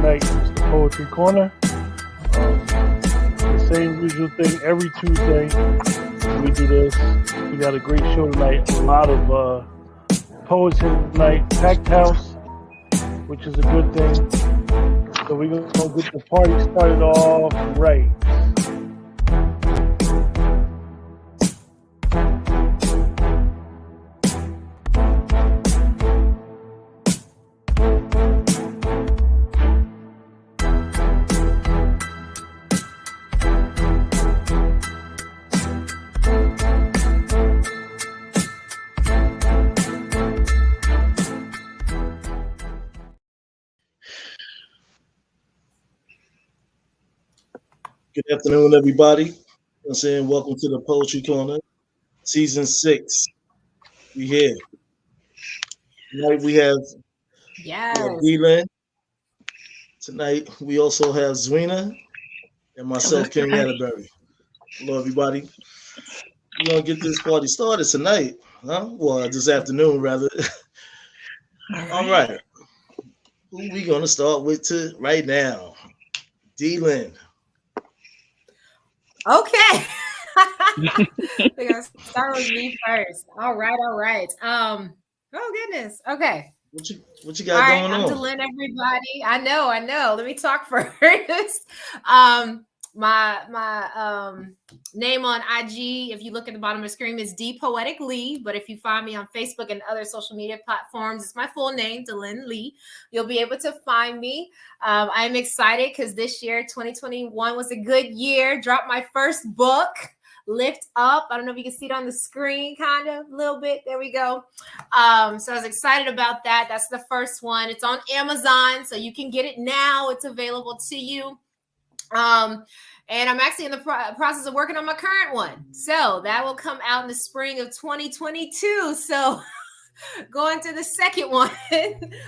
tonight is the Poetry Corner. The same usual thing every Tuesday. We do this. We got a great show tonight. A lot of poets here tonight. Packed house, which is a good thing. So we're going to get the party started off right. Good afternoon, everybody. I'm saying welcome to the Poetry Corner, Season 6. We here. Tonight we have D-Lyn. Tonight we also have Zwina and myself, King Atterbury. Hello, everybody. We're going to get this party started tonight. Huh? Well, this afternoon, rather. All right. Who we going to start with right now? D-Lyn. Okay. We're gonna start with me first. All right. Oh goodness. Okay. What you got going on? I'm D-Lyn, everybody. I know. Let me talk first. My name on IG, if you look at the bottom of the screen, is D Poetic Lee. But if you find me on Facebook and other social media platforms, it's my full name, D-Lyn Lee. You'll be able to find me. I'm excited because this year, 2021, was a good year. Dropped my first book, Lift Up. I don't know if you can see it on the screen, kind of a little bit. There we go. So I was excited about that. That's the first one. It's on Amazon, so you can get it now. It's available to you. And I'm actually in the process of working on my current one. So that will come out in the spring of 2022. So going to the second one.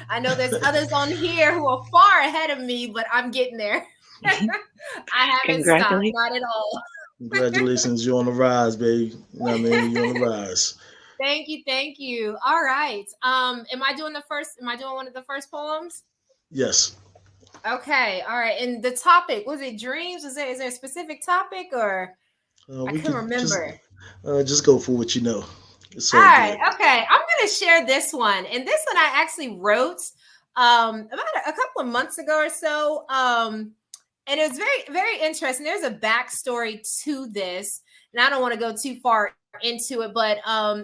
I know there's others on here who are far ahead of me, but I'm getting there. I haven't stopped, not at all. Congratulations, you're on the rise, baby. You know what I mean? You're on the rise. Thank you. All right. Am I doing one of the first poems? Yes. Okay, all right. And the topic, was it dreams? Is there a specific topic or I can't remember. Just go for what you know. All right, okay. I'm gonna share this one. And this one I actually wrote about a couple of months ago or so. And it was very, very interesting. There's a backstory to this, and I don't want to go too far into it, but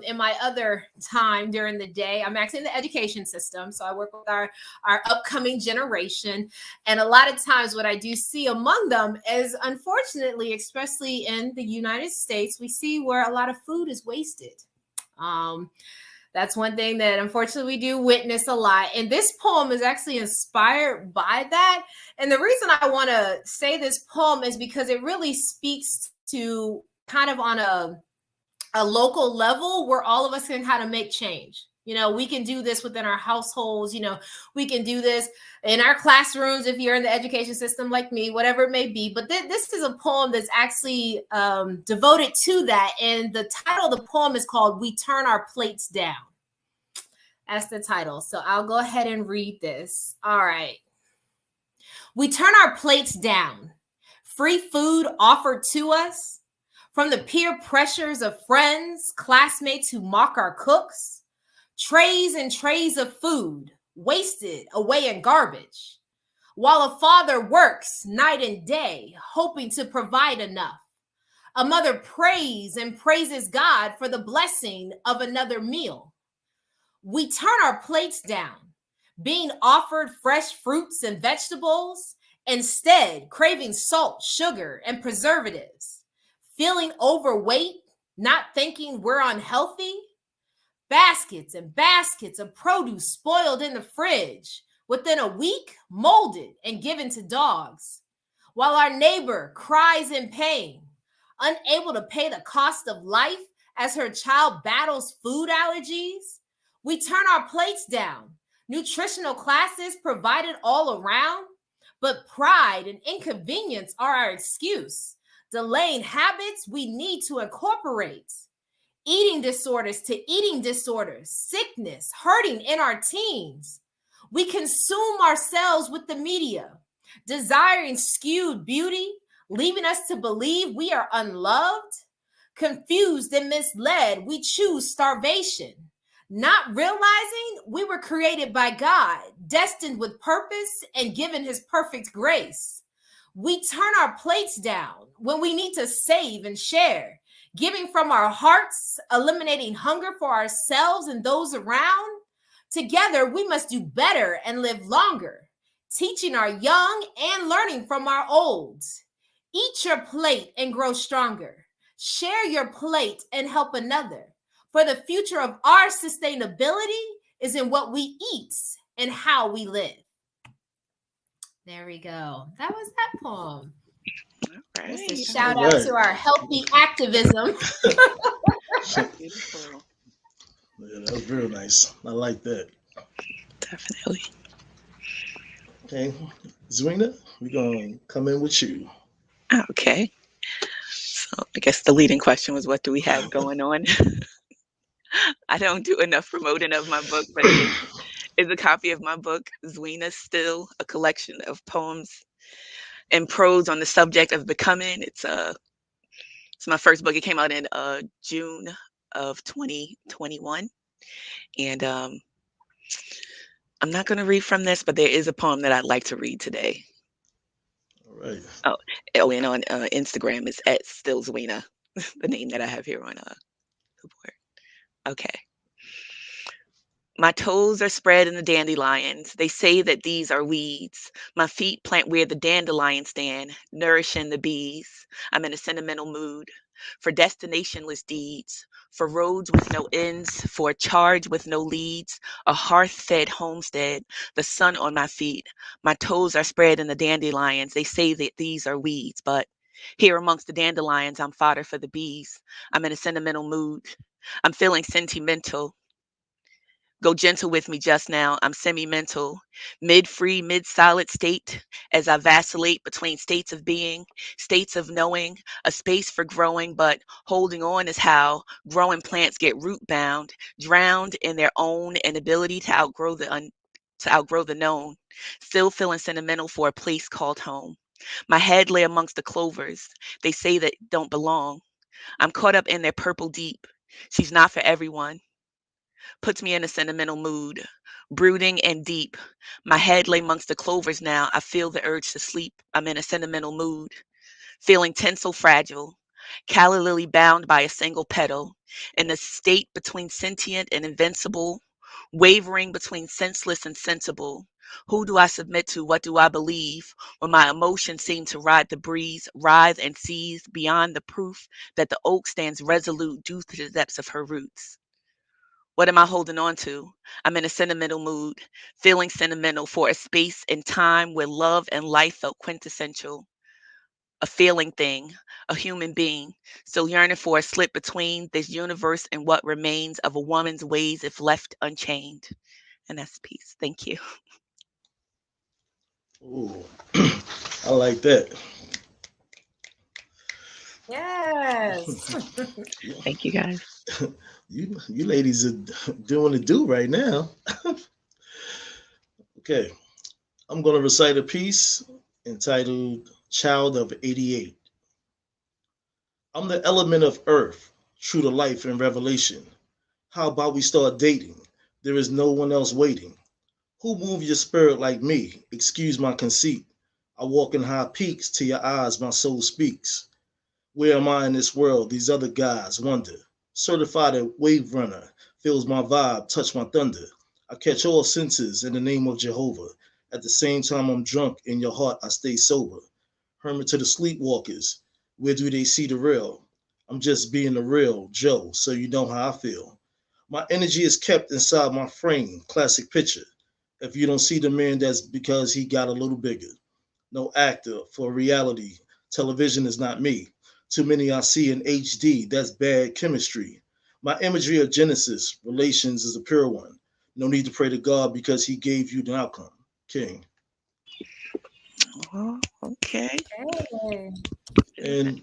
in my other time during the day, I'm actually in the education system. So I work with our upcoming generation. And a lot of times what I do see among them is, unfortunately, especially in the United States, we see where a lot of food is wasted. That's one thing that unfortunately we do witness a lot. And this poem is actually inspired by that. And the reason I want to say this poem is because it really speaks to kind of on a local level where all of us can kind of make change. You know, we can do this within our households. You know, we can do this in our classrooms if you're in the education system like me, whatever it may be. But this is a poem that's actually devoted to that. And the title of the poem is called We Turn Our Plates Down. That's the title. So I'll go ahead and read this. All right. We turn our plates down. Free food offered to us. From the peer pressures of friends, classmates who mock our cooks, trays and trays of food wasted away in garbage, while a father works night and day, hoping to provide enough. A mother prays and praises God for the blessing of another meal. We turn our plates down, being offered fresh fruits and vegetables, instead craving salt, sugar, and preservatives. Feeling overweight, not thinking we're unhealthy. Baskets and baskets of produce spoiled in the fridge, within a week, molded and given to dogs. While our neighbor cries in pain, unable to pay the cost of life as her child battles food allergies. We turn our plates down. Nutritional classes provided all around, but pride and inconvenience are our excuse. Delaying habits we need to incorporate. Eating disorders to eating disorders, sickness, hurting in our teens. We consume ourselves with the media, desiring skewed beauty, leaving us to believe we are unloved, confused and misled, we choose starvation, not realizing we were created by God, destined with purpose and given his perfect grace. We turn our plates down when we need to save and share, giving from our hearts, eliminating hunger for ourselves and those around. Together, we must do better and live longer, teaching our young and learning from our old. Eat your plate and grow stronger. Share your plate and help another. For the future of our sustainability is in what we eat and how we live. There we go. That was that poem. All right. Just a shout out to our healthy activism. Beautiful. Yeah, that was real nice. I like that. Definitely. Okay, Zwina, we're gonna come in with you. Okay. So I guess the leading question was, what do we have going on? I don't do enough promoting of my book, but is a copy of my book, Zwina Still, a collection of poems and prose on the subject of becoming. It's my first book. It came out in June of 2021, and I'm not going to read from this, but there is a poem that I'd like to read today. All right. Oh, and on Instagram is at Still Zwina, the name that I have here on the board. Okay. My toes are spread in the dandelions. They say that these are weeds. My feet plant where the dandelions stand, nourishing the bees. I'm in a sentimental mood for destinationless deeds, for roads with no ends, for a charge with no leads, a hearth-fed homestead, the sun on my feet. My toes are spread in the dandelions. They say that these are weeds, but here amongst the dandelions, I'm fodder for the bees. I'm in a sentimental mood. I'm feeling sentimental. Go gentle with me just now. I'm semi-mental, mid-free, mid-solid state as I vacillate between states of being, states of knowing, a space for growing, but holding on is how growing plants get root-bound, drowned in their own inability to outgrow the known, still feeling sentimental for a place called home. My head lay amongst the clovers. They say that don't belong. I'm caught up in their purple deep. She's not for everyone. Puts me in a sentimental mood, brooding and deep. My head lay amongst the clovers now. I feel the urge to sleep. I'm in a sentimental mood, feeling tinsel fragile, calla lily bound by a single petal, in a state between sentient and invincible, wavering between senseless and sensible. Who do I submit to? What do I believe? When my emotions seem to ride the breeze, writhe and seize beyond the proof that the oak stands resolute due to the depths of her roots. What am I holding on to? I'm in a sentimental mood, feeling sentimental for a space and time where love and life felt quintessential. A feeling thing, a human being, still yearning for a slip between this universe and what remains of a woman's ways if left unchained. And that's peace. Thank you. Ooh, I like that. Yes. Thank you, guys. You ladies are doing the do right now. Okay, I'm going to recite a piece entitled Child of 88. I'm the element of earth, true to life and revelation. How about we start dating? There is no one else waiting. Who moved your spirit like me? Excuse my conceit. I walk in high peaks, to your eyes my soul speaks. Where am I in this world? These other guys wonder. Certified a wave runner, feels my vibe, touch my thunder. I catch all senses in the name of Jehovah. At the same time I'm drunk, in your heart I stay sober. Hermit to the sleepwalkers, where do they see the real? I'm just being the real Joe, so you know how I feel. My energy is kept inside my frame, classic picture. If you don't see the man, that's because he got a little bigger. No actor for reality. Television is not me. Too many I see in HD, that's bad chemistry. My imagery of Genesis, relations is a pure one. No need to pray to God because he gave you the outcome. King. Oh, okay. Hey. And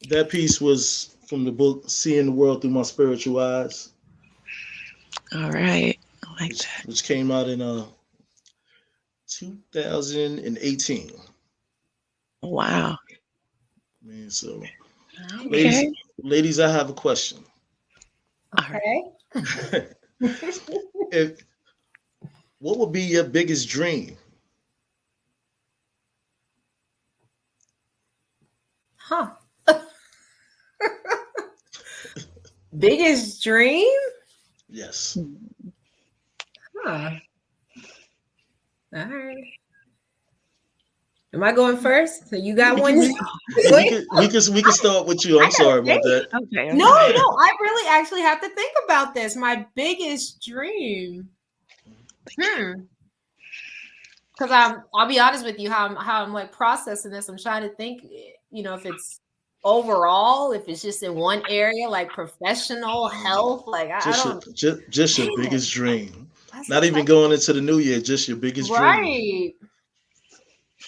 that piece was from the book Seeing the World Through My Spiritual Eyes. All right. I like that. Which came out in 2018. Wow. Man, so Okay. ladies, I have a question. Okay. What would be your biggest dream? Huh. Biggest dream? Yes. Huh. All right. Am I going first? So you got one? We can start with you. I'm sorry about that. Okay. No, I really actually have to think about this. My biggest dream. Because I'll be honest with you, how I'm like processing this. I'm trying to think, if it's overall, if it's just in one area, like professional health, like I don't. Just your biggest dream. Not even going into the new year, just your biggest dream. Right.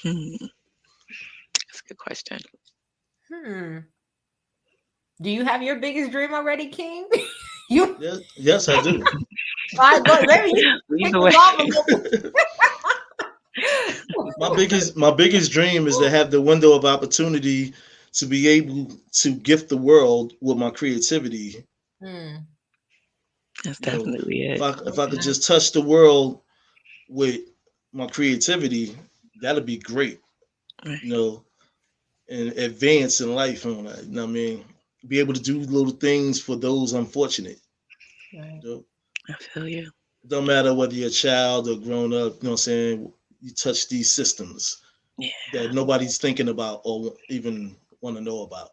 That's a good question. Do you have your biggest dream already, King? Yes, I do. All right, my biggest dream is to have the window of opportunity to be able to gift the world with my creativity. That's definitely it. If I could just touch the world with my creativity, that'd be great. Right. And advance in life. You know what I mean? Be able to do little things for those unfortunate. Right. I feel you. Don't matter whether you're a child or grown up, you know what I'm saying? You touch these systems that nobody's thinking about or even want to know about,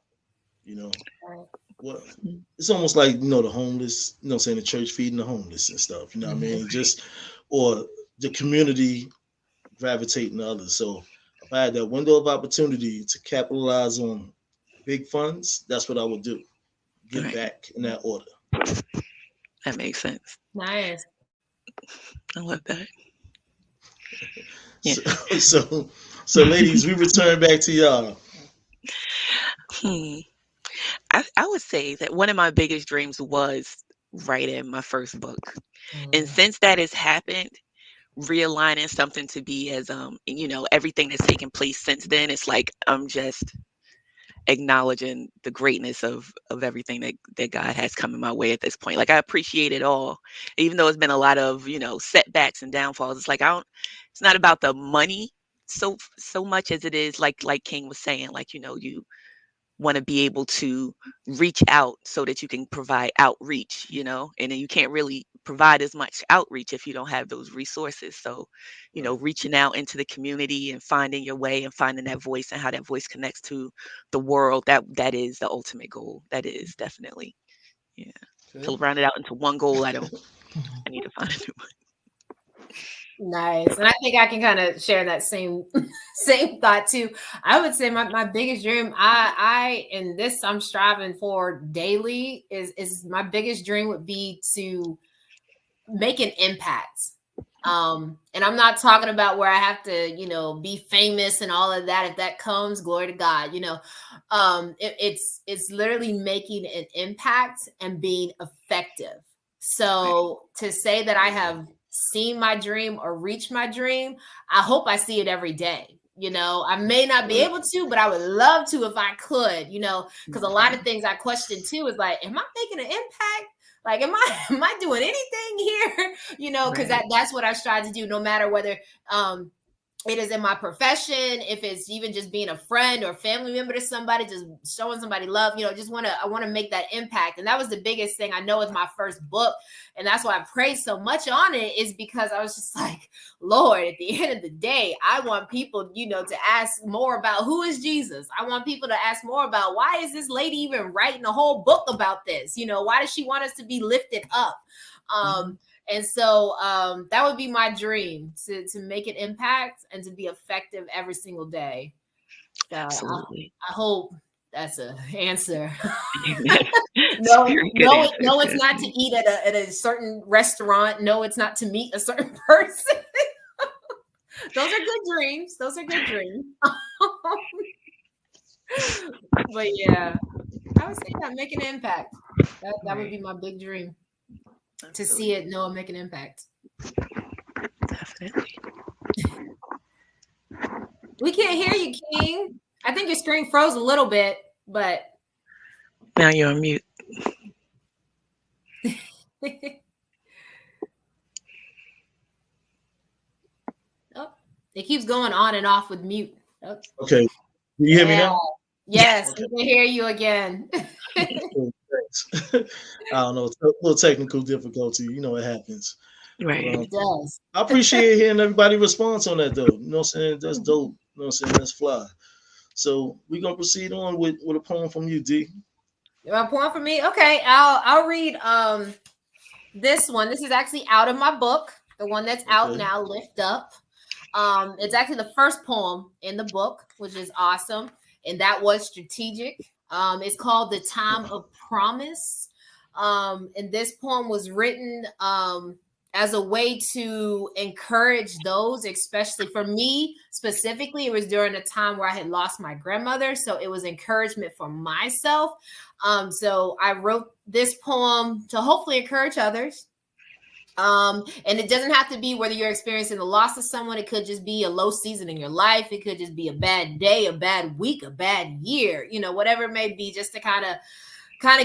Well, it's almost like, the homeless, the church feeding the homeless and stuff, what I mean? Or the community gravitating to others. So if I had that window of opportunity to capitalize on big funds, that's what I would do. Give back in that order. That makes sense. Nice. I love that. Yeah. So ladies, we return back to y'all. I would say that one of my biggest dreams was writing my first book. And since that has happened, realigning something to be as everything that's taken place since then, it's like I'm just acknowledging the greatness of everything that God has come in my way at this point. Like I appreciate it all, even though it's been a lot of setbacks and downfalls. It's like it's not about the money so much as it is like King was saying, like you want to be able to reach out so that you can provide outreach, and then you can't really provide as much outreach if you don't have those resources. So, reaching out into the community and finding your way and finding that voice and how that voice connects to the world, that is the ultimate goal. That is definitely, to round it out into one goal. I need to find a new one. Nice. And I think I can kind of share that same thought too. I would say my biggest dream, and this I'm striving for daily, is my biggest dream would be to make an impact. And I'm not talking about where I have to, be famous and all of that. If that comes, glory to God, it's literally making an impact and being effective. So to say that I have seen my dream or reached my dream, I hope I see it every day. I may not be able to, but I would love to if I could, because a lot of things I question too is like, am I making an impact? Like, am I doing anything here? Because that's what I strive to do, no matter whether it is in my profession, if it's even just being a friend or family member to somebody, just showing somebody love, I want to make that impact. And that was the biggest thing I know with my first book. And that's why I prayed so much on it, is because I was just like, Lord, at the end of the day, I want people, to ask more about who is Jesus. I want people to ask more about why is this lady even writing a whole book about this? Why does she want us to be lifted up? And so that would be my dream, to make an impact and to be effective every single day. So Absolutely. I hope that's an answer. No, it's not to eat at a certain restaurant. No, it's not to meet a certain person. Those are good dreams. But yeah, I would say that, make an impact. That would be my big dream. To see it, make an impact. Definitely. We can't hear you, King. I think your screen froze a little bit, but now you're on mute. Oh, it keeps going on and off with mute. Oh. Okay. Can you hear me now? Yes, okay. We can hear you again. Thanks. I don't know. It's a little technical difficulty. You know, it happens. Right. It does. I appreciate hearing everybody response on that, though. You know what I'm saying? That's dope. You know what I'm saying? That's fly. So we're going to proceed on with a poem from you, D. A poem for me? Okay, I'll read this one. This is actually out of my book, the one that's out now, Lift Up. It's actually the first poem in the book, which is awesome. And that was strategic. It's called The Time of Promise. And this poem was written as a way to encourage those, especially for me specifically. It was during a time where I had lost my grandmother. So it was encouragement for myself. So I wrote this poem to hopefully encourage others. And it doesn't have to be whether you're experiencing the loss of someone. It could just be a low season in your life. It could just be a bad day, a bad week, a bad year, whatever it may be, just to kind of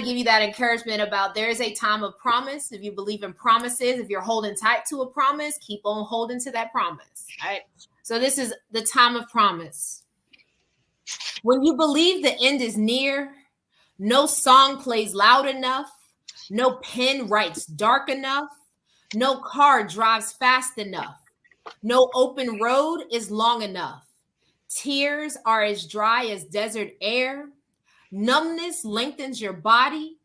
give you that encouragement about there is a time of promise. If you believe in promises, if you're holding tight to a promise, keep on holding to that promise. All right. So this is the time of promise. When you believe the end is near, no song plays loud enough, no pen writes dark enough, no car drives fast enough, no open road is long enough. Tears are as dry as desert air. Numbness lengthens your body.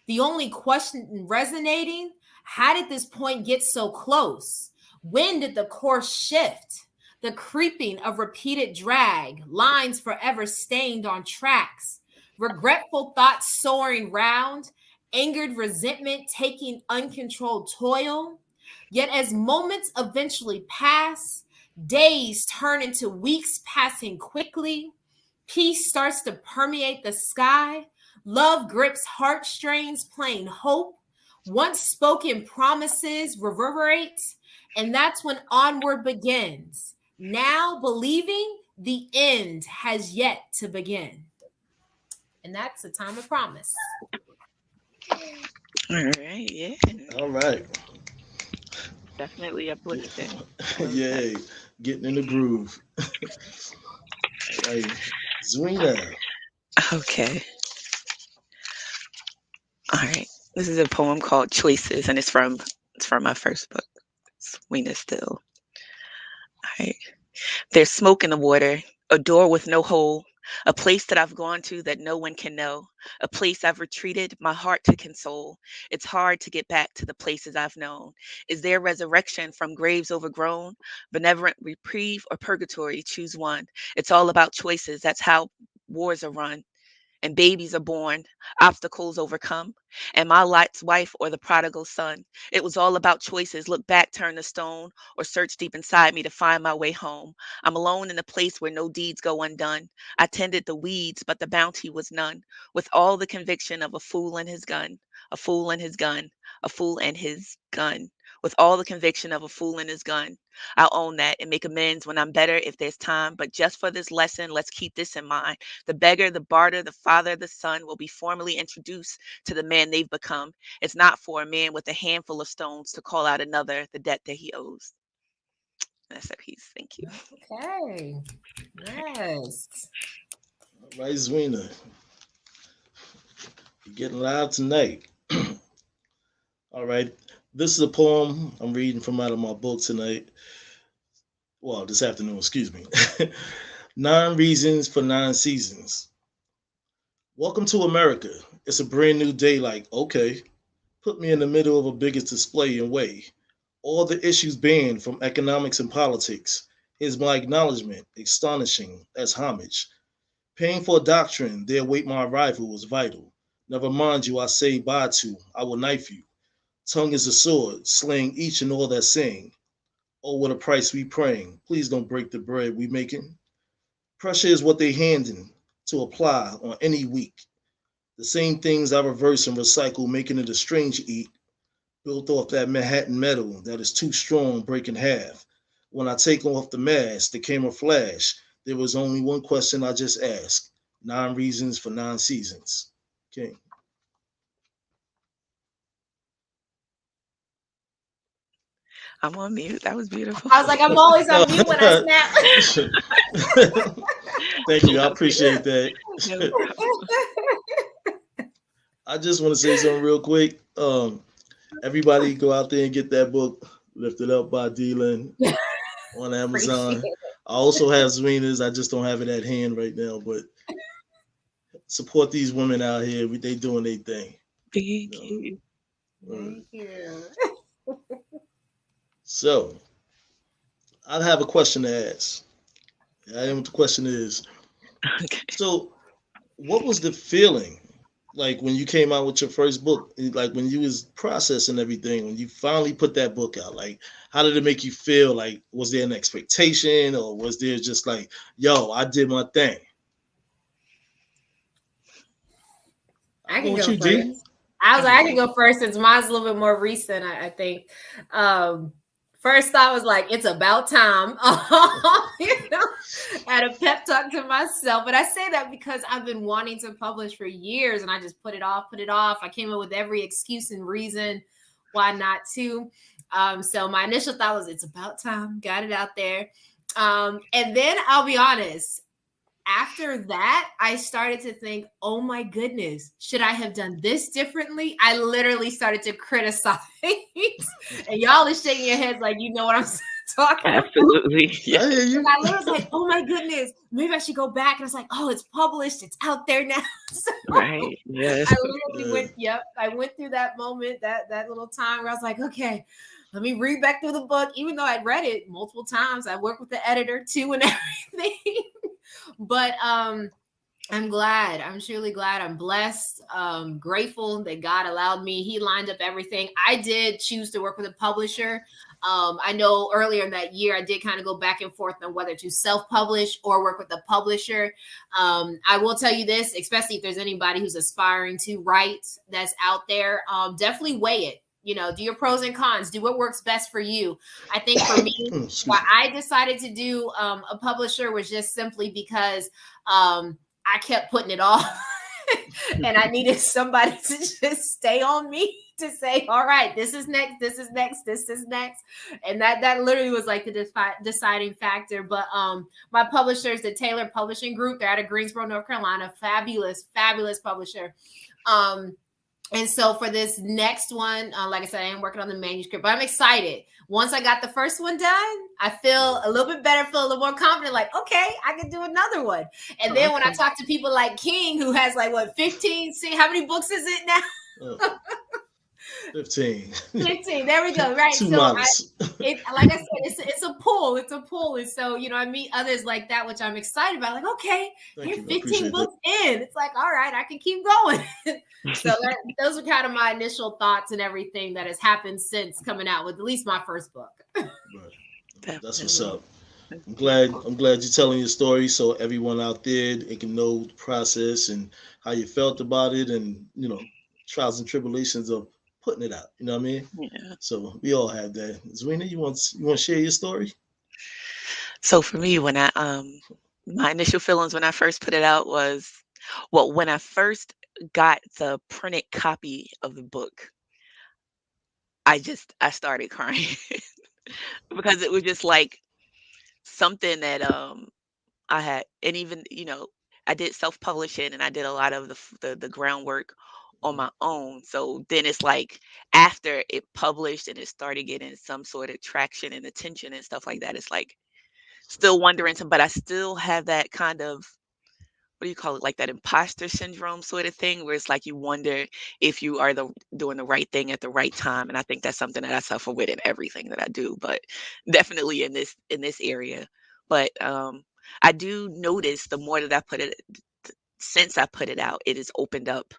The only question resonating, how did this point get so close? When did the course shift? The creeping of repeated drag, lines forever stained on tracks, regretful thoughts soaring round, angered resentment taking uncontrolled toil. Yet as moments eventually pass, days turn into weeks passing quickly. Peace starts to permeate the sky. Love grips heartstrings, playing hope. Once spoken promises reverberate, and that's when onward begins. Now believing the end has yet to begin. And that's the time of promise. All right, yeah. All right. Definitely uplifting. Yay. Getting in the groove. All right. Zwina. Okay. All right. This is a poem called Choices, and it's from my first book, Zwina Still. All right. There's smoke in the water, a door with no hole, a place that I've gone to that no one can know, a place I've retreated, my heart to console. It's hard to get back to the places I've known. Is there resurrection from graves overgrown? Benevolent reprieve or purgatory? Choose one. It's all about choices. That's how wars are run. And babies are born, obstacles overcome. And my Lot's wife or the prodigal son. It was all about choices. Look back, turn the stone, or search deep inside me to find my way home. I'm alone in a place where no deeds go undone. I tended the weeds, but the bounty was none. With all the conviction of a fool and his gun, a fool and his gun, a fool and his gun. With all the conviction of a fool and his gun. I'll own that and make amends when I'm better if there's time. But just for this lesson, let's keep this in mind. The beggar, the barter, the father, the son will be formally introduced to the man they've become. It's not for a man with a handful of stones to call out another the debt that he owes. That's a piece. Thank you. Okay. Yes. All right, Zwina. You're getting loud tonight. All right. This is a poem I'm reading from out of my book tonight. Well, this afternoon, excuse me. 9 Reasons for 9 Seasons. Welcome to America. It's a brand new day, like, okay. Put me in the middle of a biggest display and weigh all the issues banned from economics and politics. Here's my acknowledgement, astonishing as homage. Paying for a doctrine, they await my arrival was vital. Never mind you, I say bye to, I will knife you. Tongue is a sword, slaying each and all that sing. Oh, what a price we praying. Please don't break the bread we making. Pressure is what they handing to apply on any week. The same things I reverse and recycle, making it a strange eat. built off that Manhattan metal that is too strong, breaking half. When I take off the mask, the camera flash. There was only one question I just asked. 9 reasons for 9 seasons. Okay. I'm on mute. That was beautiful. I was like, I'm always on mute when I snap. Thank you. I appreciate that. I just want to say something real quick. Everybody go out there and get that book, Lifted Up by D-Lin on Amazon. I also have Zwena's. I just don't have it at hand right now, but support these women out here. They doing their thing. Thank you. Thank you. So, I have a question to ask. The question is, Okay. so what was the feeling like when you came out with your first book? Like when you was processing everything, when you finally put that book out, like how did it make you feel? Like, was there an expectation, or was there just like, yo, I did my thing? I can go first. I can go first since mine's a little bit more recent, I think. First thought was like, it's about time. You know, I had a pep talk to myself. But I say that because I've been wanting to publish for years and I just put it off. I came up with every excuse and reason why not to. So my initial thought was, it's about time. Got it out there. And then I'll be honest, after that, I started to think, oh my goodness, should I have done this differently? I literally started to criticize. And y'all are shaking your heads like, you know what I'm talking about. Absolutely. Yeah. I hear you. And I literally was like, oh my goodness, maybe I should go back. And I was like, oh, it's published. It's out there now. So Right. Yes. I literally I went through that moment, that little time where I was like, okay, let me read back through the book. Even though I'd read it multiple times, I worked with the editor too and everything. But I'm glad. I'm truly glad. I'm blessed, grateful that God allowed me. He lined up everything. I did choose to work with a publisher. I know earlier in that year, I did kind of go back and forth on whether to self-publish or work with a publisher. I will tell you this, especially if there's anybody who's aspiring to write that's out there, definitely weigh it. You know, do your pros and cons, do what works best for you. I think for me, why I decided to do a publisher was just simply because I kept putting it off and I needed somebody to just stay on me to say, all right, this is next, this is next, this is next. And that literally was like the deciding factor. But my publisher is the Taylor Publishing Group. They're out of Greensboro, North Carolina. Fabulous, fabulous publisher. And so for this next one, like I said, I am working on the manuscript, but I'm excited. Once I got the first one done, I feel a little bit better, feel a little more confident, like, okay, I can do another one. And then when I talk to people like King, who has like, 15, see, how many books is it now? 15. 15. There we go. Right. Two So months. like I said, it's a pull. It's a pull. And so, you know, I meet others like that, which I'm excited about. Like, okay, you're 15 books in. It's like, all right, I can keep going. So those are kind of my initial thoughts and everything that has happened since coming out with at least my first book. Right. That's what's up. I'm glad you're telling your story so everyone out there they can know the process and how you felt about it, and you know, trials and tribulations of putting it out. You know what I mean? Yeah. So we all have that. Zwina, you want to share your story? So for me, when I my initial feelings when I first put it out was, well, when I first got the printed copy of the book, I started crying because it was just like something that I had, and even, you know, I did self-publishing and I did a lot of the groundwork on my own. So then it's like after it published and it started getting some sort of traction and attention and stuff like that, it's like still wondering, but I still have that kind of, what do you call it, like that imposter syndrome sort of thing, where it's like you wonder if you are doing the right thing at the right time. And I think that's something that I suffer with in everything that I do, but definitely in this area. But I do notice the more that I put it, since I put it out, it has opened up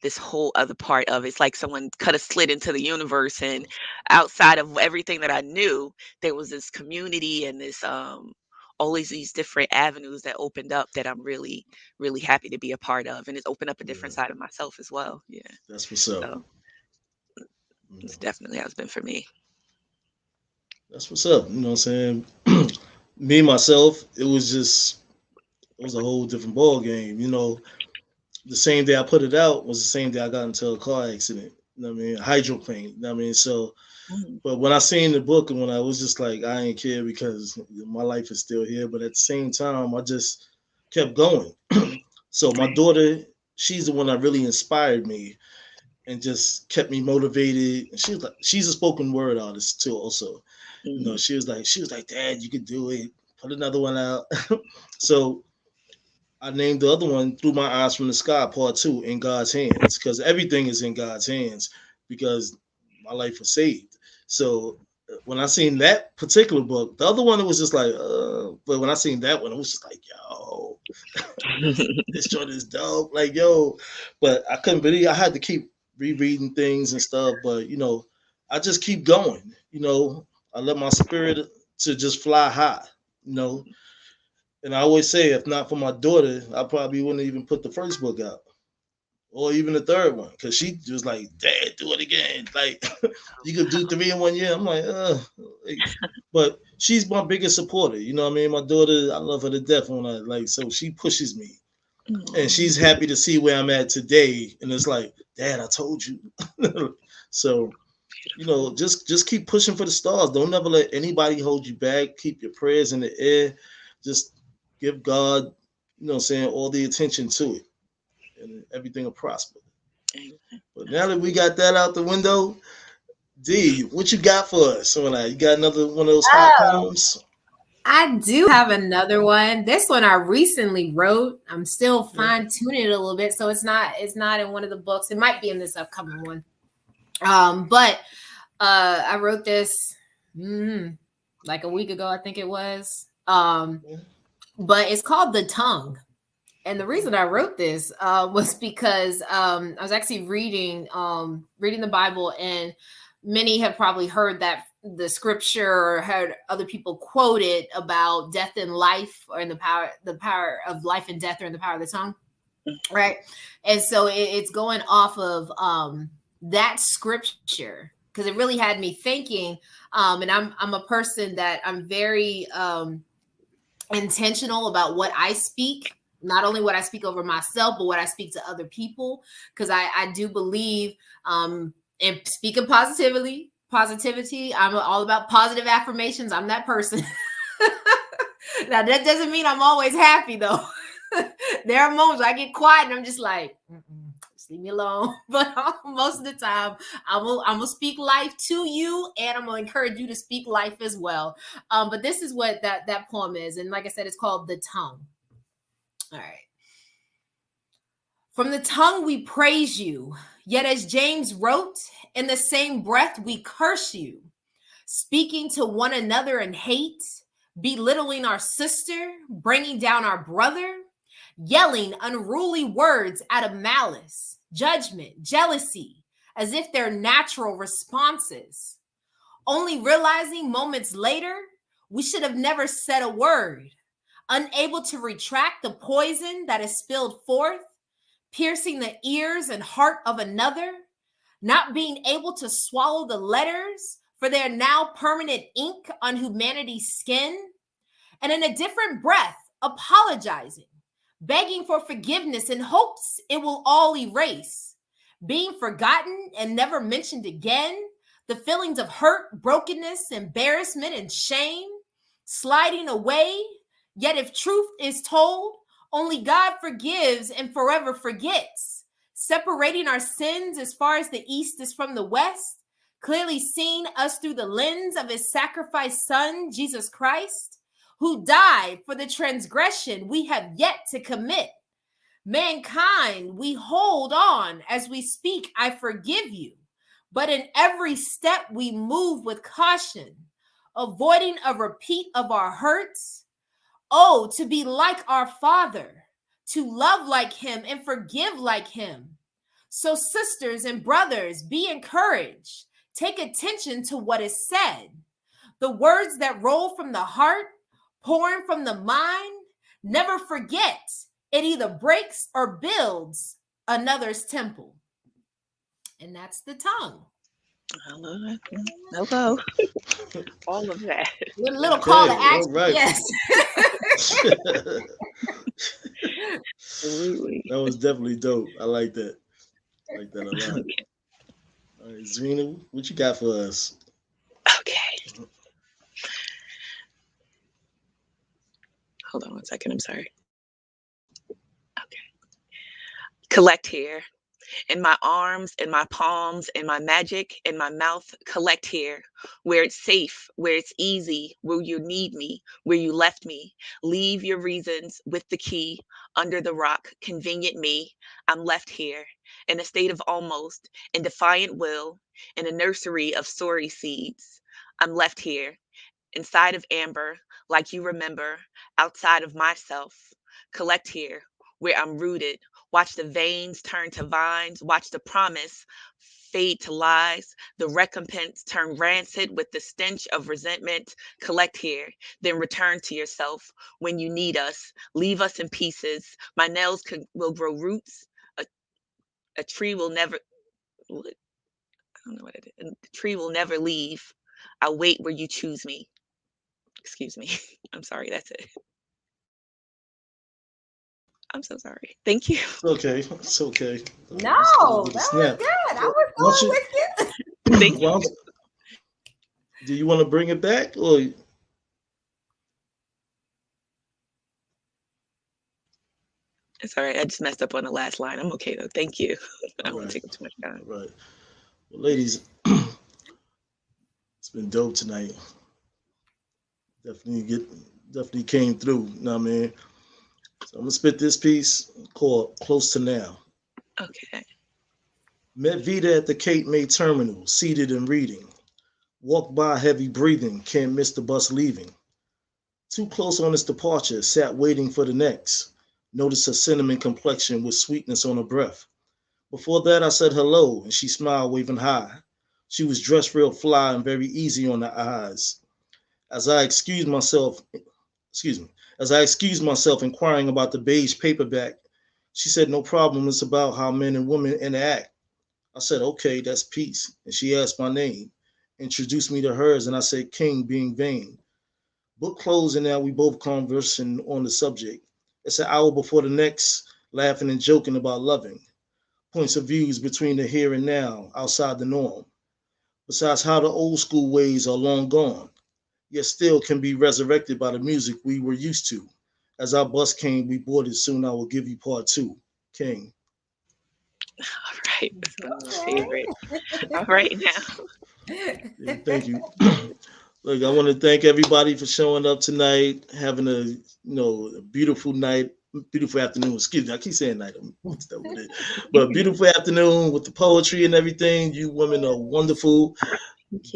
this whole other part of it. It's like someone cut a slit into the universe, and outside of everything that I knew, there was this community and this all these different avenues that opened up that I'm really, really happy to be a part of, and it's opened up a different side of myself as well. Yeah, that's what's up. So, It definitely has been for me. That's what's up. You know what I'm saying? Me, myself, it was a whole different ball game. You know, the same day I put it out was the same day I got into a car accident. You know what I mean? Hydroplane. You know what I mean? So, but when I seen the book and when I was just like, I ain't care because my life is still here. But at the same time, I just kept going. So my daughter, she's the one that really inspired me and just kept me motivated. And she's a spoken word artist too, also. You know, she was like, Dad, you could do it. Put another one out. So I named the other one Through My Eyes from the Sky, Part 2, In God's Hands, because everything is in God's hands because my life was saved. So when I seen that particular book, the other one, it was just like, but when I seen that one, it was just like, yo, this joint is dope. Like, yo, but I couldn't believe I had to keep rereading things and stuff. But, you know, I just keep going. You know, I let my spirit to just fly high, you know. And I always say, if not for my daughter, I probably wouldn't even put the first book out or even the third one because she was like, Dad, do it again. Like, you could do 3 in 1 year. I'm like, but she's my biggest supporter. You know what I mean? My daughter, I love her to death so she pushes me. And she's happy to see where I'm at today. And it's like, Dad, I told you. So, you know, just keep pushing for the stars. Don't never let anybody hold you back. Keep your prayers in the air. Just give God, you know what I'm saying, all the attention to it. And everything will prosper. But now that we got that out the window, D, what you got for us? So you got another one of those hot poems? I do have another one. This one I recently wrote. I'm still fine-tuning it a little bit. So it's not in one of the books. It might be in this upcoming one. But I wrote this like a week ago, I think it was. But it's called The Tongue. And the reason I wrote this was because I was actually reading the Bible, and many have probably heard that the scripture or heard other people quote it about death and life, or in the power of life and death are in the power of the tongue. Right. And so it's going off of that scripture, because it really had me thinking. And I'm a person that I'm very intentional about what I speak. Not only what I speak over myself, but what I speak to other people, because I do believe in speaking positivity. I'm all about positive affirmations. I'm that person. Now, that doesn't mean I'm always happy, though. There are moments I get quiet and I'm just like, just leave me alone. But most of the time, I'm gonna speak life to you, and I'm gonna encourage you to speak life as well. But this is what that poem is, and like I said, it's called The Tongue. All right. From the tongue we praise you, yet as James wrote, in the same breath we curse you, speaking to one another in hate, belittling our sister, bringing down our brother, yelling unruly words out of malice, judgment, jealousy, as if they're natural responses. Only realizing moments later, we should have never said a word. Unable to retract the poison that is spilled forth, piercing the ears and heart of another, not being able to swallow the letters for their now permanent ink on humanity's skin, and in a different breath, apologizing, begging for forgiveness in hopes it will all erase, being forgotten and never mentioned again, the feelings of hurt, brokenness, embarrassment, and shame, sliding away. Yet if truth is told, only God forgives and forever forgets, separating our sins as far as the east is from the west, clearly seeing us through the lens of his sacrificed son, Jesus Christ, who died for the transgression we have yet to commit. Mankind, we hold on as we speak, I forgive you. But in every step we move with caution, avoiding a repeat of our hurts. Oh, to be like our Father, to love like him and forgive like him. So sisters and brothers, be encouraged. Take attention to what is said. The words that roll from the heart, pouring from the mind, never forget. It either breaks or builds another's temple. And that's the tongue. No go. All of that. Little call to action. Right. Yes. Absolutely. That was definitely dope. I like that. I like that a lot. Okay. All right, Zwina, what you got for us? Okay. Hold on one second. I'm sorry. Okay. Collect here. In my arms, in my palms, in my magic, in my mouth, collect here, where it's safe, where it's easy, where you need me, where you left me. Leave your reasons with the key under the rock, convenient me. I'm left here in a state of almost, in defiant will, in a nursery of sorry seeds. I'm left here inside of amber, like you remember, outside of myself. Collect here where I'm rooted. Watch the veins turn to vines. Watch the promise fade to lies. The recompense turn rancid with the stench of resentment. Collect here, then return to yourself when you need us. Leave us in pieces. My nails will grow roots. A tree will never. I don't know what it is. The tree will never leave. I'll wait where you choose me. Excuse me. I'm sorry. That's it. I'm so sorry. Thank you. It's okay. It's okay. No, that was good. I was going with you. Thank you. Do you want to bring it back or? It's all right. I just messed up on the last line. I'm okay though. Thank you. I don't want to take up too much time. All right. Well, ladies, it's been dope tonight. Definitely came through. You know what I mean? So I'm gonna spit this piece called "Close to Now." Okay. Met Vita at the Cape May terminal, seated and reading. Walked by heavy breathing, can't miss the bus leaving. Too close on its departure, sat waiting for the next. Noticed her cinnamon complexion with sweetness on her breath. Before that, I said hello, and she smiled, waving high. She was dressed real fly and very easy on the eyes. As I excused myself, inquiring about the beige paperback, she said, "No problem, it's about how men and women interact." I said, "Okay, that's peace." And she asked my name, introduced me to hers, and I said, "King," being vain. Book closed, and now we both conversing on the subject. It's an hour before the next, laughing and joking about loving. Points of views between the here and now, outside the norm. Besides how the old school ways are long gone, yet still can be resurrected by the music we were used to. As our bus came, we boarded. Soon I will give you part 2. King. All right. That's my favorite. All right now. Yeah, thank you. Look, I want to thank everybody for showing up tonight, having a beautiful night, beautiful afternoon. Excuse me, I keep saying night. I'm mixed up with it. But beautiful afternoon with the poetry and everything. You women are wonderful,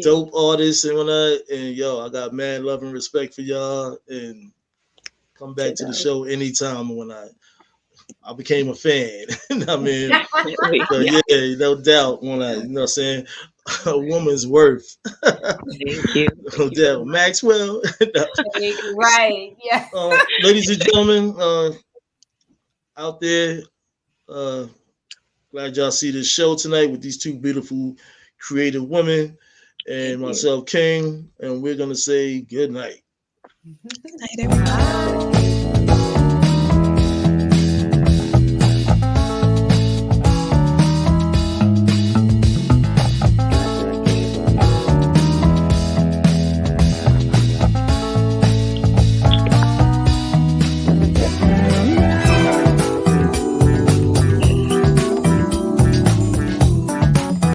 dope artists and whatnot. And I got mad love and respect for y'all. And come back to the show anytime when I became a fan. I mean, so yeah, no doubt when I, you know what I'm saying, a woman's worth. Thank you. No doubt. Maxwell. Right. Yeah. Ladies and gentlemen, out there, glad y'all see this show tonight with these 2 beautiful, creative women and myself, King, and we're gonna say good night. Good night, everybody.